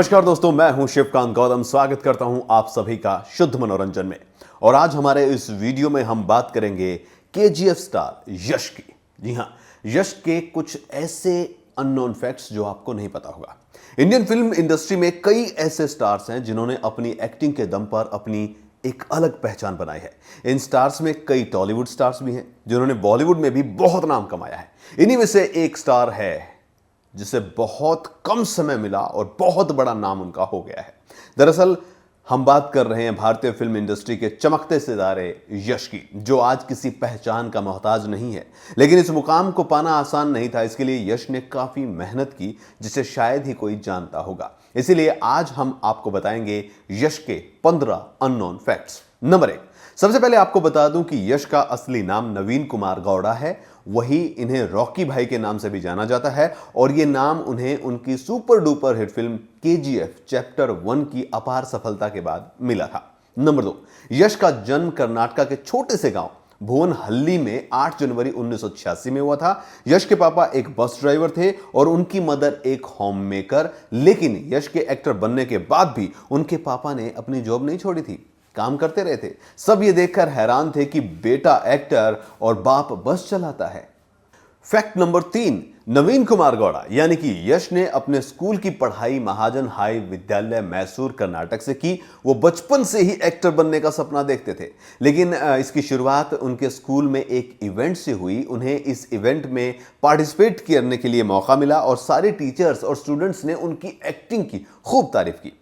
नमस्कार दोस्तों, मैं हूं शिवकांत गौतम। स्वागत करता हूं आप सभी का शुद्ध मनोरंजन में। और आज हमारे इस वीडियो में हम बात करेंगे केजीएफ स्टार यश की। जी हां, यश के कुछ ऐसे अननोन फैक्ट्स जो आपको नहीं पता होगा। इंडियन फिल्म इंडस्ट्री में कई ऐसे स्टार्स हैं जिन्होंने अपनी एक्टिंग के दम पर अपनी एक अलग पहचान बनाई है। इन स्टार्स में कई टॉलीवुड स्टार्स भी हैं जिन्होंने बॉलीवुड में भी बहुत नाम कमाया है। इन्हीं में से एक स्टार है जिसे बहुत कम समय मिला और बहुत बड़ा नाम उनका हो गया है। दरअसल हम बात कर रहे हैं भारतीय फिल्म इंडस्ट्री के चमकते सितारे यश की, जो आज किसी पहचान का मोहताज नहीं है। लेकिन इस मुकाम को पाना आसान नहीं था। इसके लिए यश ने काफी मेहनत की, जिसे शायद ही कोई जानता होगा। इसीलिए आज हम आपको बताएंगे यश के 15 अननोन फैक्ट्स। नंबर 1, सबसे पहले आपको बता दूं कि यश का असली नाम नवीन कुमार गौड़ा है। वही इन्हें रॉकी भाई के नाम से भी जाना जाता है और यह नाम उन्हें उनकी super duper hit film KGF chapter 1 की अपार सफलता के बाद मिला था। नंबर 2, यश का जन्म कर्नाटक के छोटे से गांव भुवनहल्ली में 8 जनवरी 1986 में हुआ था। यश के पापा एक बस ड्राइवर थे और उनकी मदर एक होम मेकर। लेकिन यश के एक्टर बनने के बाद भी उनके पापा ने अपनी जॉब नहीं छोड़ी थी, काम करते रहे थे। सब ये देखकर हैरान थे कि बेटा एक्टर और बाप बस चलाता है। फैक्ट नंबर 3, नवीन कुमार गौड़ा यानी कि यश ने अपने स्कूल की पढ़ाई महाजन हाई विद्यालय मैसूर कर्नाटक से की। वो बचपन से ही एक्टर बनने का सपना देखते थे, लेकिन इसकी शुरुआत उनके स्कूल में एक इवेंट से हुई। उन्हें इस इवेंट में पार्टिसिपेट करने के लिए मौका मिला और सारे टीचर्स और स्टूडेंट्स ने उनकी एक्टिंग की खूब तारीफ की।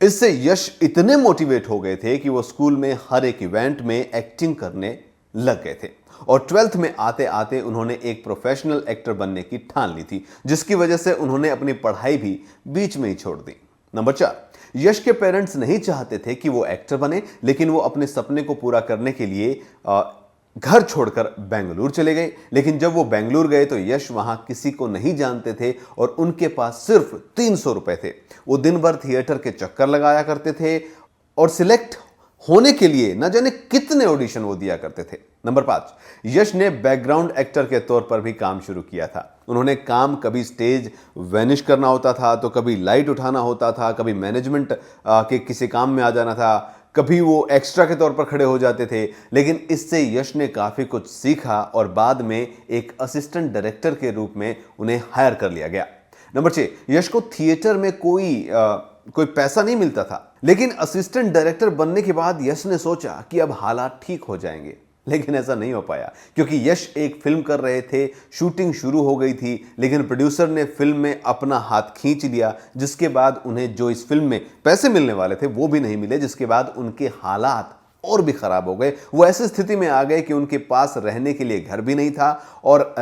इससे यश इतने मोटिवेट हो गए थे कि वो स्कूल में हर एक इवेंट में एक्टिंग करने लग गए थे और 12th में आते आते उन्होंने एक प्रोफेशनल एक्टर बनने की ठान ली थी, जिसकी वजह से उन्होंने अपनी पढ़ाई भी बीच में ही छोड़ दी। नंबर 4, यश के पेरेंट्स नहीं चाहते थे कि वो एक्टर बने, लेकिन वो अपने सपने को पूरा करने के लिए घर छोड़कर बेंगलुरु चले गए। लेकिन जब वो बेंगलुरु गए तो यश वहां किसी को नहीं जानते थे और उनके पास सिर्फ 300 रुपए थे। वो दिन भर थिएटर के चक्कर लगाया करते थे और सिलेक्ट होने के लिए न जाने कितने ऑडिशन वो दिया करते थे। नंबर 5, यश ने बैकग्राउंड एक्टर के तौर पर भी काम शुरू किया था। उन्होंने काम कभी स्टेज वैनिश करना होता था, तो कभी लाइट उठाना होता था, कभी मैनेजमेंट के किसी काम में आ जाना था, कभी वो एक्स्ट्रा के तौर पर खड़े हो जाते थे। लेकिन इससे यश ने काफ़ी कुछ सीखा और बाद में एक असिस्टेंट डायरेक्टर के रूप में उन्हें हायर कर लिया गया। नंबर 6, यश को थिएटर में कोई पैसा नहीं मिलता था, लेकिन असिस्टेंट डायरेक्टर बनने के बाद यश ने सोचा कि अब हालात ठीक हो जाएंगे। लेकिन ऐसा नहीं हो पाया, क्योंकि यश एक फिल्म कर रहे थे, शूटिंग शुरू हो गई थी, लेकिन प्रोड्यूसर ने फिल्म में अपना हाथ खींच लिया, जिसके बाद उन्हें जो इस फिल्म में पैसे मिलने वाले थे वो भी नहीं मिले, जिसके बाद उनके हालात और भी खराब हो गए। वो ऐसी स्थिति में आ गए कि उनके पास रहने के लिए घर भी नहीं था और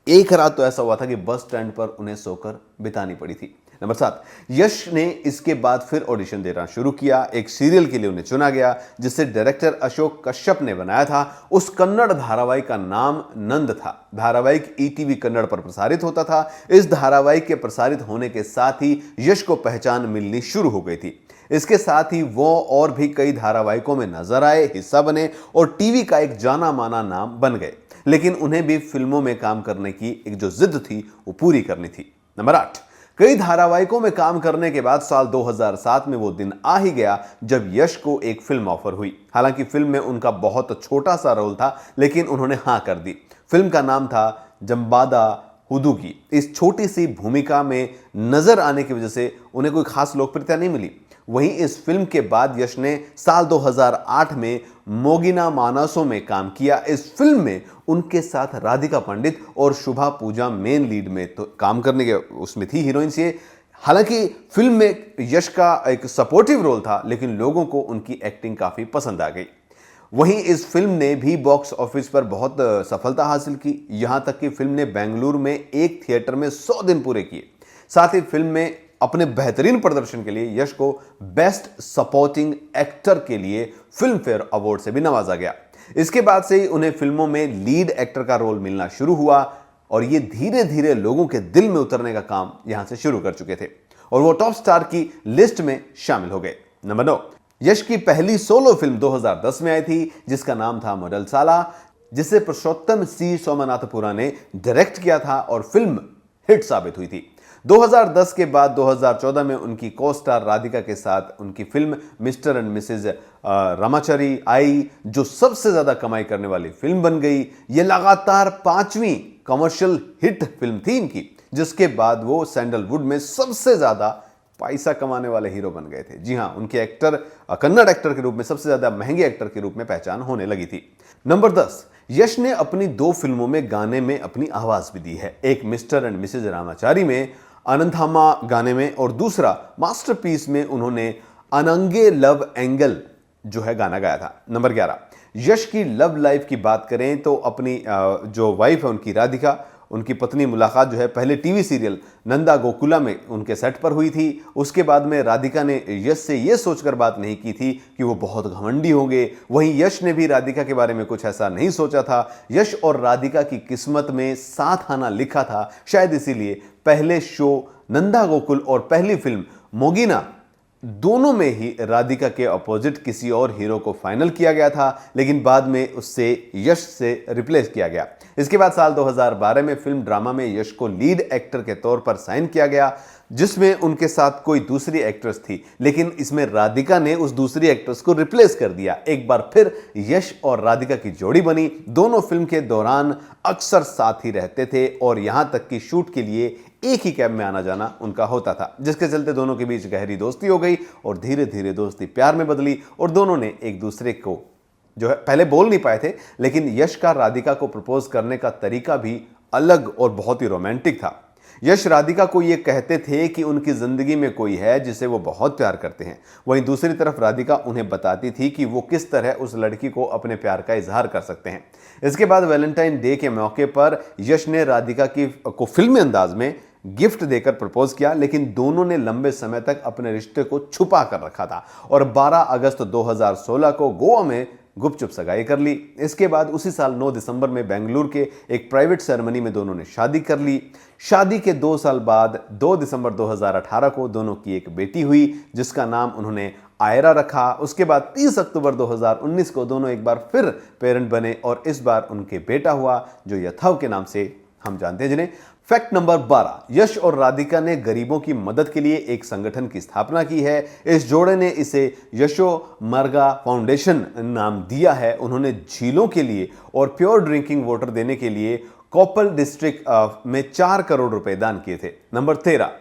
एक रात तो ऐसा हुआ था कि बस स्टैंड पर उन्हें सोकर बितानी पड़ी थी। नंबर 7, यश ने इसके बाद फिर ऑडिशन देना शुरू किया। एक सीरियल के लिए उन्हें चुना गया, जिसे डायरेक्टर अशोक कश्यप ने बनाया था। उस कन्नड़ धारावाहिक का नाम नंद था। धारावाहिक ईटीवी कन्नड़ पर प्रसारित होता था। इस धारावाहिक के प्रसारित होने के साथ ही यश को पहचान मिलनी शुरू हो गई थी। इसके साथ ही वो और भी कई धारावाहिकों में नजर आए, हिस्सा बने और टीवी का एक जाना माना नाम बन गए। लेकिन उन्हें भी फिल्मों में काम करने की एक जो जिद थी वो पूरी करनी थी। नंबर 8, कई धारावाहिकों में काम करने के बाद साल 2007 में वो दिन आ ही गया जब यश को एक फिल्म ऑफर हुई। हालांकि फिल्म में उनका बहुत छोटा सा रोल था, लेकिन उन्होंने हां कर दी। फिल्म का नाम था जम्बादा हुदुगी। इस छोटी सी भूमिका में नजर आने की वजह से उन्हें कोई खास लोकप्रियता नहीं मिली। वहीं इस फिल्म के बाद यश ने साल 2008 में मोगिना मानसों में काम किया। इस फिल्म में उनके साथ राधिका पंडित और शुभा पूजा मेन लीड में तो काम करने के उसमें थी, हीरोइन से। हालांकि फिल्म में यश का एक सपोर्टिव रोल था, लेकिन लोगों को उनकी एक्टिंग काफी पसंद आ गई। वहीं इस फिल्म ने भी बॉक्स ऑफिस पर बहुत सफलता हासिल की। यहां तक कि फिल्म ने बेंगलुरु में एक थिएटर में 100 दिन पूरे किए। साथ ही फिल्म में अपने बेहतरीन प्रदर्शन के लिए यश को बेस्ट सपोर्टिंग एक्टर के लिए फिल्म फेयर अवार्ड से भी नवाजा गया। इसके बाद से ही उन्हें फिल्मों में लीड एक्टर का रोल मिलना शुरू हुआ और ये धीरे धीरे लोगों के दिल में उतरने का काम यहां से शुरू कर चुके थे और वो टॉप स्टार की लिस्ट में शामिल हो गए। नंबर 9, यश की पहली सोलो फिल्म 2010 में आई थी, जिसका नाम था मॉडल साला, जिसे पुरुषोत्तम सी सोमनाथपुरा ने डायरेक्ट किया था और फिल्म हिट साबित हुई थी। 2010 के बाद 2014 में उनकी को स्टार राधिका के साथ उनकी film Mr and Mrs Ramachari आई, जो सबसे ज्यादा कमाई करने वाली फिल्म बन गई। यह लगातार 5वीं कमर्शियल हिट फिल्म थी इनकी, जिसके बाद वो सैंडलवुड में सबसे ज्यादा पैसा कमाने वाले हीरो बन गए थे। जी हां, उनके एक्टर कन्नड़ एक्टर के रूप में सबसे ज्यादा महंगे एक्टर के रूप में पहचान होने लगी थी। नंबर 10, यश ने अपनी 2 फिल्मों में गाने में अपनी आवाज भी दी है। एक मिस्टर एंड मिसेज रामाचारी में अनंथामा गाने में, और दूसरा मास्टरपीस में उन्होंने अनंगे लव एंगल जो है गाना गाया था। नंबर 11, यश की लव लाइफ की बात करें तो अपनी जो वाइफ है उनकी राधिका, उनकी पत्नी मुलाकात जो है पहले टीवी सीरियल नंदा गोकुला में उनके सेट पर हुई थी। उसके बाद में राधिका ने यश से यह सोचकर बात नहीं की थी कि वो बहुत घमंडी होंगे। वहीं यश ने भी राधिका के बारे में कुछ ऐसा नहीं सोचा था। यश और राधिका की किस्मत में साथ आना लिखा था, शायद इसीलिए पहले शो नंदा गोकुल और पहली फिल्म मोगिना दोनों में ही राधिका के अपोजिट किसी और हीरो को फाइनल किया गया था, लेकिन बाद में उससे यश से रिप्लेस किया गया। इसके बाद साल 2012 में फिल्म ड्रामा में यश को लीड एक्टर के तौर पर साइन किया गया, जिसमें उनके साथ कोई दूसरी एक्ट्रेस थी, लेकिन इसमें राधिका ने उस दूसरी एक्ट्रेस को रिप्लेस कर दिया। एक बार फिर यश और राधिका की जोड़ी बनी। दोनों फिल्म के दौरान अक्सर साथ ही रहते थे और यहां तक कि शूट के लिए एक ही कैब में आना जाना उनका होता था, जिसके चलते दोनों के बीच गहरी दोस्ती हो गई और धीरे धीरे दोस्ती प्यार में बदली और दोनों ने एक दूसरे को जो है पहले बोल नहीं पाए थे, लेकिन यश का राधिका को प्रपोज करने का तरीका भी अलग और बहुत ही रोमांटिक था। यश राधिका को यह कहते थे कि उनकी जिंदगी में कोई है जिसे वो बहुत प्यार करते हैं। वहीं दूसरी तरफ राधिका उन्हें बताती थी कि वो किस तरह उस लड़की को अपने प्यार का इजहार कर सकते हैं। इसके बाद वैलेंटाइन डे के मौके पर यश ने राधिका को फिल्मी अंदाज में गिफ्ट देकर प्रपोज किया, लेकिन दोनों ने लंबे समय तक अपने रिश्ते को छुपा कर रखा था और 12 अगस्त 2016 को गोवा में गुपचुप सगाई कर ली। इसके बाद उसी साल 9 दिसंबर में बेंगलुरु के एक प्राइवेट सेरेमनी में दोनों ने शादी कर ली। शादी के 2 साल बाद 2 दिसंबर 2018 को दोनों की एक बेटी हुई, जिसका नाम उन्होंने आयरा रखा। उसके बाद 30 अक्टूबर 2019 को दोनों एक बार फिर पेरेंट बने और इस बार उनके बेटा हुआ, जो यथव के नाम से हम जानते हैं जिन्हें। फैक्ट नंबर 12, यश और राधिका ने गरीबों की मदद के लिए एक संगठन की स्थापना की है। इस जोड़े ने इसे यशो मरगा फाउंडेशन नाम दिया है। उन्होंने झीलों के लिए और प्योर ड्रिंकिंग वाटर देने के लिए कोप्पल डिस्ट्रिक्ट में 4 करोड़ रुपए दान किए थे। नंबर 13,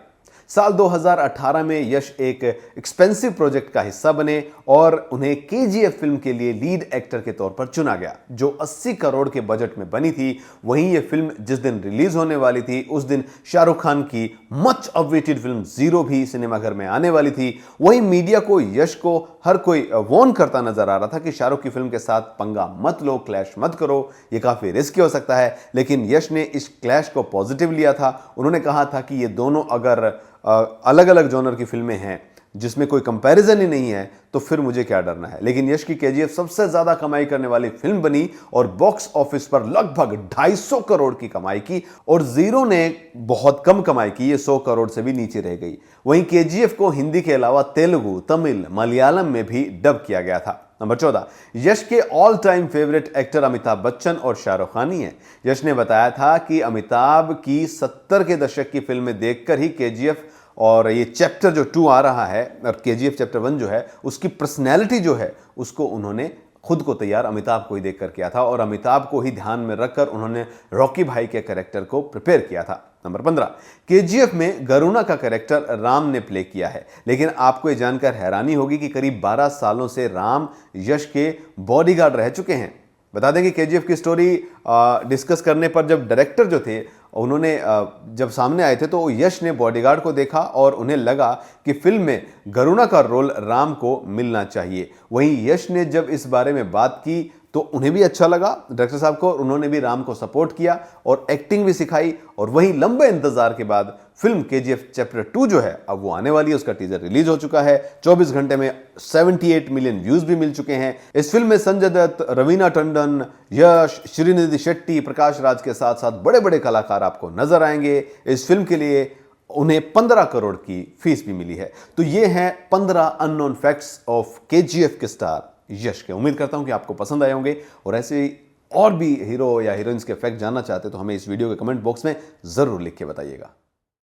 साल 2018 में यश एक एक्सपेंसिव प्रोजेक्ट का हिस्सा बने और उन्हें केजीएफ फिल्म के लिए लीड एक्टर के तौर पर चुना गया, जो 80 करोड़ के बजट में बनी थी। वहीं यह फिल्म जिस दिन रिलीज होने वाली थी उस दिन शाहरुख खान की मच अवेटेड फिल्म जीरो भी सिनेमाघर में आने वाली थी। वहीं मीडिया को यश को हर कोई वॉर्न करता नजर आ रहा था कि शाहरुख की फिल्म के साथ पंगा मत लो, क्लैश मत करो, यह काफी रिस्की हो सकता है, लेकिन यश ने इस क्लैश को पॉजिटिव लिया था। उन्होंने कहा था कि ये दोनों अगर अलग अलग जॉनर की फिल्में हैं जिसमें कोई कंपैरिजन ही नहीं है तो फिर मुझे क्या डरना है। लेकिन यश की केजीएफ सबसे ज्यादा कमाई करने वाली फिल्म बनी और बॉक्स ऑफिस पर लगभग 250 करोड़ की कमाई की और जीरो ने बहुत कम कमाई की, ये 100 करोड़ से भी नीचे रह गई। वहीं केजीएफ को हिंदी के अलावा तेलुगु, तमिल, मलयालम में भी डब किया गया था। नंबर 14, यश के all time favourite actor Amitabh Bachchan और शाहरुख खान ही हैं। यश ने बताया था कि अमिताभ की 70 के दशक की फिल्में देखकर ही केजीएफ और ये चैप्टर जो 2 आ रहा है और केजीएफ चैप्टर 1 जो है उसकी पर्सनैलिटी जो है उसको उन्होंने खुद को तैयार अमिताभ को ही देखकर किया था और अमिताभ को ही ध्यान में रखकर उन्होंने रॉकी भाई के कैरेक्टर को प्रिपेयर किया था। नंबर 15, केजीएफ में गरुणा का कैरेक्टर राम ने प्ले किया है, लेकिन आपको ये जानकर हैरानी होगी कि करीब 12 सालों से राम यश के बॉडीगार्ड रह चुके हैं। बता दें कि केजीएफ की स्टोरी डिस्कस करने पर जब डायरेक्टर जो थे उन्होंने जब सामने आए थे तो यश ने बॉडीगार्ड को देखा और उन्हें लगा कि फिल्म में गरुणा का रोल राम को मिलना चाहिए। वहीं यश ने जब इस बारे में बात की तो उन्हें भी अच्छा लगा डायरेक्टर साहब को, उन्होंने भी राम को सपोर्ट किया और एक्टिंग भी सिखाई। और वहीं लंबे इंतजार के बाद फिल्म केजीएफ चैप्टर 2 जो है अब वो आने वाली है, उसका टीजर रिलीज हो चुका है। 24 घंटे में 78 मिलियन व्यूज भी मिल चुके हैं। इस फिल्म में संजय दत्त, रवीना टंडन, यश, श्रीनिधि शेट्टी, प्रकाश राज के साथ साथ बड़े बड़े कलाकार आपको नजर आएंगे। इस फिल्म के लिए उन्हें 15 करोड़ की फीस भी मिली है। तो ये हैं 15 अननोन फैक्ट्स ऑफ केजीएफ के स्टार यश के। उम्मीद करता हूं कि आपको पसंद आए होंगे और ऐसे और भी हीरो या हीरोइंस के फैक्ट जानना चाहते तो हमें इस वीडियो के कमेंट बॉक्स में जरूर लिख के बताइएगा।